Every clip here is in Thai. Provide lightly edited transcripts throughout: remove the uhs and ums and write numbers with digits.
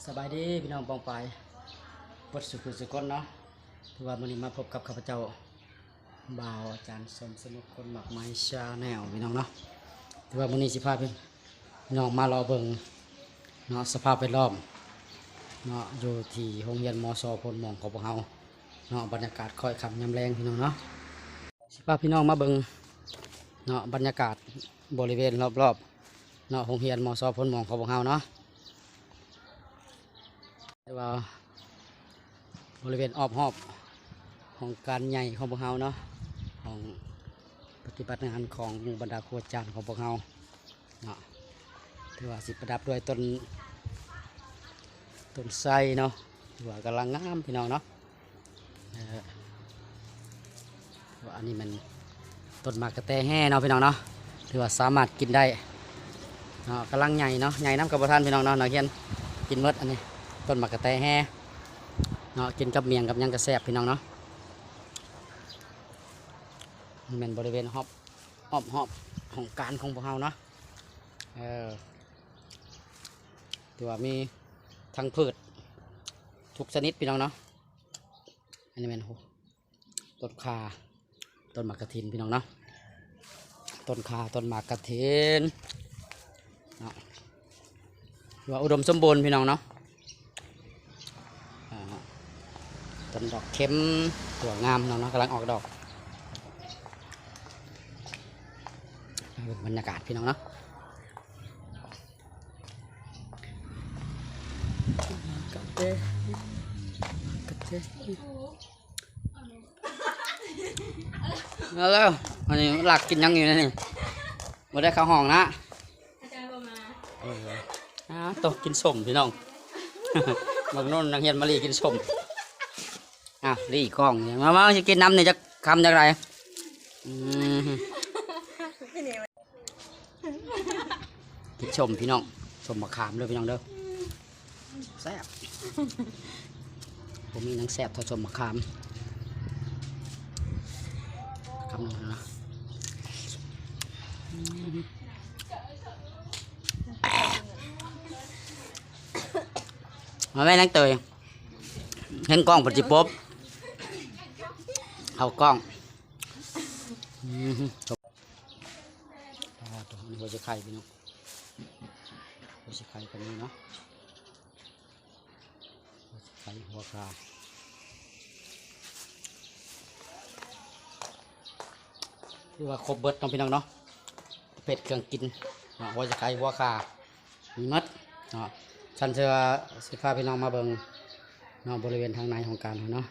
สบายดีพี่น้องปองไปปดสุขุสุคนเนาะถือว่าวันนี้มาพบกับข้าพเจ้าบ่าวอาจารย์สมสนุกคนหมักไม้ชาแนลพี่น้องเนาะถือว่าวันนี้สิพาพี่น้องมารอเบิ่งเนาะสภาพแวดล้อมเนาะอยู่ที่โรงเรียนมศพลหมองของพวกเราเนาะบรรยากาศค่อยค่ำยามแรงพี่น้องเนาะสิพาพี่น้องมาเบิ่งเนาะบรรยากาศบริเวณรอบๆเนาะโรงเรียนมศพลหมองของพวกเราเนาะแต่ว่าบริเวณรอบของการใหญ่ของพวกเราเนาะของปฏิบัติงานของหมู่บรรดาครูอาจารย์ของพวกเราเนาะถือว่าสิประดับด้วยต้นไทรเนาะถือว่ากำลังงามพี่น้องเนาะว่าอันนี้มันต้นหมากกระแตแห่เนาะพี่น้องเนาะถือว่าสามารถกินได้เนาะกำลังใหญ่เนาะใหญ่น้ำกระบอกท่านพี่น้องเนาะนักเรียนกินเมดอันนี้ต้นหมากกระแตแห่เนาะกินกับเมียงกับยังกระแซบพี่น้องเนาะนี่เป็นบริเวณหอบของการของพวกเราเนาะตัวมีทั้งพืชทุกชนิดพี่น้องเนาะอันนี้เป็นต้นข่าต้นหมากกระถินพี่น้องเนาะต้นข่าต้นหมากกระถินเนาะว่าอุดมสมบูรณ์พี่น้องเนาะต้นดอกเข้มตัวงามเนาะกำลังออกดอกบรรยากาศพี่น้องเนาะแล้วอันนี้หลักกินยังอยู่นี่มาได้ข้าวห้องนะอาจารย์มาตกกินส้มพี่น้องบางโน่นนักเรียนมาลีกินส้มลีกล้องเนี่ยมาจะกินน้ำเนี่ยจะคำจากไรกินส้มพี่น้องส้มมะขามเลยพี่น้องเด้อแซ่บผมมีนังแซ่บทอดส้มมะขามคำนึงนะมาแม่นังเตยเห็นกล้องปัจจุบันเอากล้องจบตัวนี้หัวจะไข่พี่น้องหัวจะไข่กันนี้เนาะหัวจะไข่หัวกาคือว่าครบเบิดน้องพี่น้องเนาะเป็ดเครื่องกินหัวจะไข่หัวกามีมัดเนาะฉันจะสิพาพี่น้องมาเบิ่งเนาะบริเวณทางในของการเนาะ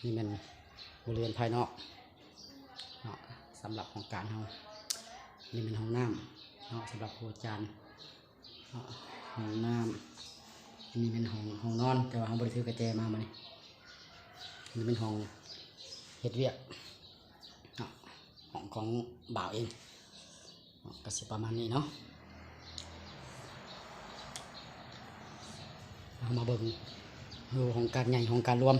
นี่เป็นบริเวณภายนอกเนาะสำหรับของการเรานี่เป็นห้องน้ำเนาะสำหรับครูอาจารย์ห้องน้ำนี่เป็นห้องนอนแต่ว่าห้องบริสุทธิ์กระเจมามานี่เป็นห้องเฮ็ดเวียกเนาะห้องของบ่าวเองก็สิประมาณนี้เนาะมาเบิ่งดูของการใหญ่ของการรวม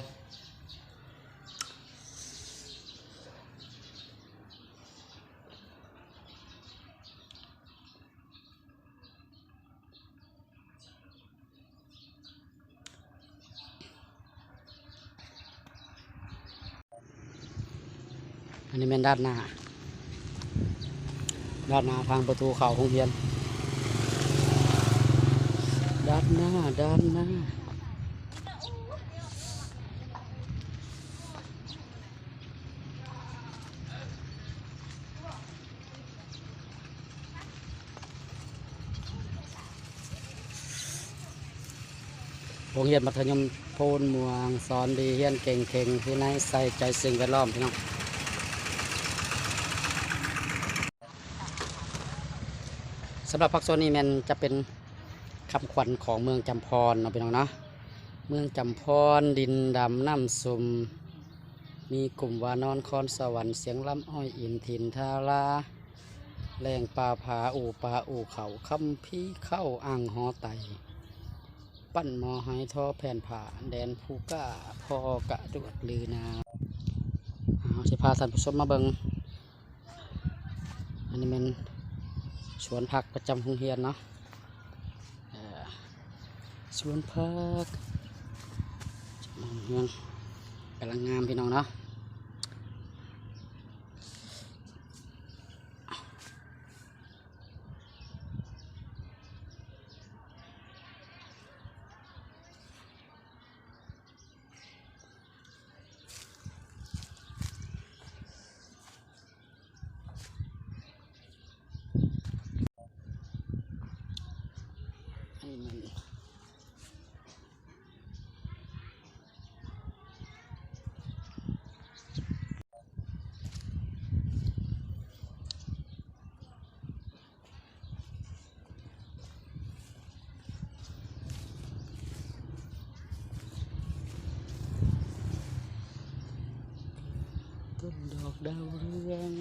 อันนี้เป็นด้านหน้าทางประตูเข้าโรงเรียนด้านหน้าโรงเรียนมัธยมโพนเมืองสอนดีเรียนเก่งที่ไหนใส่ใจสิ่งแวดล้อมพี่น้องสำหรับพักโซนนี้มันจะเป็นคำขวัญของเมืองจำพรเนาะพี่น้องเนาะเมืองจำพรดินดำน้ำซุมมีกลุ่มวานอนคอนสวรรค์เสียงลำอ้อยอินถิ่นทาราแรงปลาผาอูเขาคำพี่เข้าอ่างหอไตปั้นหมอหายทอแผ่นผ่าแดนภูก้าพอกระดวดลือนาสิพาท่านผู้ชมมาเบิงอันนี้มันสวนผักประจำโรงเรียนเนาะ สวนผักมองเฮือนกำลังงามพี่น้องเนาะอันนี้มันต้นดอกดาวเรือง